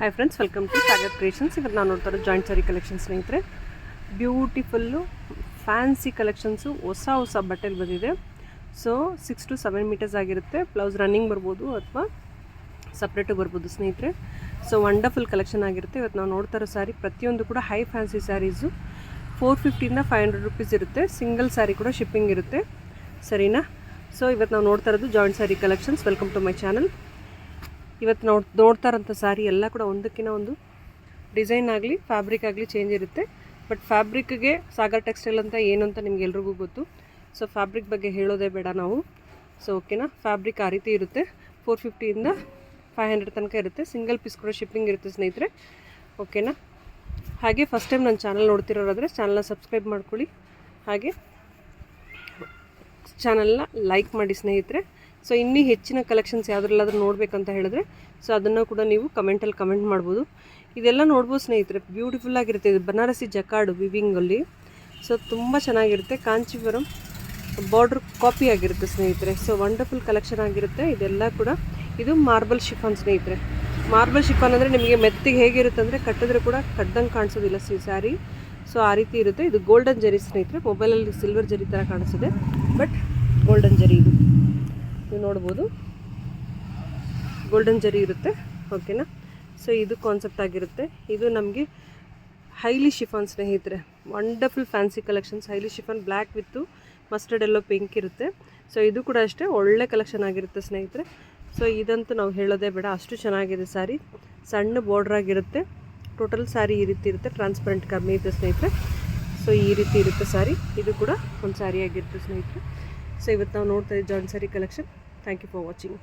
Hi friends, welcome to Sagar creations. ಇವತ್ತು ನಾನು ನೋಡ್ತಾ ಇರೋದು ಜಾಯಿಂಟ್ ಸ್ಯಾರಿ ಕಲೆಕ್ಷನ್ಸ್ ಸ್ನೇಹಿತರೆ. ಬ್ಯೂಟಿಫುಲ್ಲು ಫ್ಯಾನ್ಸಿ ಕಲೆಕ್ಷನ್ಸು ಹೊಸ ಬಟ್ಟೆಲಿ ಬಂದಿದೆ. ಸೊ 6 to 7 ಮೀಟರ್ಸ್ ಆಗಿರುತ್ತೆ. ಬ್ಲೌಸ್ ರನ್ನಿಂಗ್ ಬರ್ಬೋದು ಅಥವಾ ಸಪ್ರೇಟಾಗಿ ಬರ್ಬೋದು ಸ್ನೇಹಿತರೆ. ಸೊ ವಂಡರ್ಫುಲ್ ಕಲೆಕ್ಷನ್ ಆಗಿರುತ್ತೆ. ಇವತ್ತು ನಾವು ನೋಡ್ತಾ ಇರೋ ಸ್ಯಾರಿ ಪ್ರತಿಯೊಂದು ಕೂಡ ಹೈ ಫ್ಯಾನ್ಸಿ ಸ್ಯಾರೀಸು 450ಇಂದ 500 ರುಪೀಸ್ ಇರುತ್ತೆ. ಸಿಂಗಲ್ ಸ್ಯಾರಿ ಕೂಡ ಶಿಪ್ಪಿಂಗ್ ಇರುತ್ತೆ, ಸರಿನಾ? ಸೊ ಇವತ್ತು ನಾವು ನೋಡ್ತಾ ಇರೋದು joint sari collections. Welcome to my channel. ಇವತ್ತು ನೋಡ್ತಾ ಇರೋಂಥ ಸ್ಯಾರಿ ಎಲ್ಲ ಕೂಡ ಒಂದಕ್ಕಿಂತ ಒಂದು ಡಿಸೈನ್ ಆಗಲಿ ಫ್ಯಾಬ್ರಿಕ್ ಆಗಲಿ ಚೇಂಜ್ ಇರುತ್ತೆ. ಬಟ್ ಫ್ಯಾಬ್ರಿಕ್ಗೆ ಸಾಗರ್ ಟೆಕ್ಸ್ಟೈಲ್ ಅಂತ ಏನು ಅಂತ ನಿಮ್ಗೆ ಎಲ್ರಿಗೂ ಗೊತ್ತು. ಸೊ ಫ್ಯಾಬ್ರಿಕ್ ಬಗ್ಗೆ ಹೇಳೋದೇ ಬೇಡ ನಾವು. ಸೊ ಓಕೆನಾ, ಫ್ಯಾಬ್ರಿಕ್ ಆ ರೀತಿ ಇರುತ್ತೆ. 450ಇಂದ 500 ತನಕ ಇರುತ್ತೆ. ಸಿಂಗಲ್ ಪೀಸ್ ಕೂಡ ಶಿಪ್ಪಿಂಗ್ ಇರುತ್ತೆ ಸ್ನೇಹಿತರೆ, ಓಕೆನಾ? ಹಾಗೆ ಫಸ್ಟ್ ಟೈಮ್ ನನ್ನ ಚಾನಲ್ ನೋಡ್ತಿರೋರಾದರೆ ಚಾನಲ್ನ ಸಬ್ಸ್ಕ್ರೈಬ್ ಮಾಡ್ಕೊಳ್ಳಿ, ಹಾಗೆ ಚಾನಲ್ನ ಲೈಕ್ ಮಾಡಿ ಸ್ನೇಹಿತರೆ. ಸೊ ಇನ್ನೂ ಹೆಚ್ಚಿನ ಕಲೆಕ್ಷನ್ಸ್ ಯಾವುದ್ರಲ್ಲಾದ್ರೂ ನೋಡಬೇಕಂತ ಹೇಳಿದ್ರೆ ಸೊ ಅದನ್ನು ಕೂಡ ನೀವು ಕಮೆಂಟಲ್ಲಿ ಕಮೆಂಟ್ ಮಾಡ್ಬೋದು. ಇದೆಲ್ಲ ನೋಡ್ಬೋದು ಸ್ನೇಹಿತರೆ, ಬ್ಯೂಟಿಫುಲ್ ಆಗಿರುತ್ತೆ. ಇದು ಬನಾರಸಿ ಜಕಾರ್ಡ್ ವಿವಿಂಗಲ್ಲಿ. ಸೊ ತುಂಬ ಚೆನ್ನಾಗಿರುತ್ತೆ. ಕಾಂಚೀವರಂ ಬಾರ್ಡ್ರ್ ಕಾಪಿ ಆಗಿರುತ್ತೆ ಸ್ನೇಹಿತರೆ. ಸೊ ವಂಡರ್ಫುಲ್ ಕಲೆಕ್ಷನ್ ಆಗಿರುತ್ತೆ. ಇದೆಲ್ಲ ಕೂಡ ಇದು ಮಾರ್ಬಲ್ ಶಿಫಾನ್ ಸ್ನೇಹಿತರೆ. ಮಾರ್ಬಲ್ ಶಿಫಾನ್ ಅಂದರೆ ನಿಮಗೆ ಮೆತ್ತಿಗೆ ಹೇಗಿರುತ್ತೆ ಅಂದರೆ ಕಟ್ಟಿದ್ರೆ ಕೂಡ ಕಡ್ದಂಗೆ ಕಾಣಿಸೋದಿಲ್ಲ ಸ್ಯಾರಿ. ಸೊ ಆ ರೀತಿ ಇರುತ್ತೆ. ಇದು ಗೋಲ್ಡನ್ ಜರಿ ಸ್ನೇಹಿತರೆ. ಮೊಬೈಲಲ್ಲಿ ಸಿಲ್ವರ್ ಜರಿ ಥರ ಕಾಣಿಸಿದೆ, ಬಟ್ ಗೋಲ್ಡನ್ ಜರಿ ಇದು. ನೀವು ನೋಡ್ಬೋದು, ಗೋಲ್ಡನ್ ಜರಿ ಇರುತ್ತೆ, ಓಕೆನಾ? ಸೊ ಇದು ಕಾನ್ಸೆಪ್ಟ್ ಆಗಿರುತ್ತೆ. ಇದು ನಮಗೆ ಹೈಲಿ ಶಿಫಾನ್ ಸ್ನೇಹಿತರೆ. Wonderful fancy collections. Highly chiffon black with mustard yellow pink ಇರುತ್ತೆ. ಸೊ ಇದು ಕೂಡ ಅಷ್ಟೇ ಒಳ್ಳೆ ಕಲೆಕ್ಷನ್ ಆಗಿರುತ್ತೆ ಸ್ನೇಹಿತರೆ. ಸೊ ಇದಂತೂ ನಾವು ಹೇಳೋದೇ ಬೇಡ, ಅಷ್ಟು ಚೆನ್ನಾಗಿದೆ ಸ್ಯಾರಿ. ಸಣ್ಣ ಬಾರ್ಡ್ರ್ ಆಗಿರುತ್ತೆ. ಟೋಟಲ್ ಸ್ಯಾರಿ ಈ ರೀತಿ ಇರುತ್ತೆ. ಟ್ರಾನ್ಸ್ಪರೆಂಟ್ ಕಮ್ಮಿ ಇರುತ್ತೆ ಸ್ನೇಹಿತರೆ. ಸೊ ಈ ರೀತಿ ಇರುತ್ತೆ ಸ್ಯಾರಿ. ಇದು ಕೂಡ ಒಂದು ಸ್ಯಾರಿ ಆಗಿರುತ್ತೆ ಸ್ನೇಹಿತರೆ. ಸೊ ಇವತ್ತು ನಾವು ನೋಡ್ತಾ ಇದ್ದೀವಿ joint sari collection. Thank you for watching.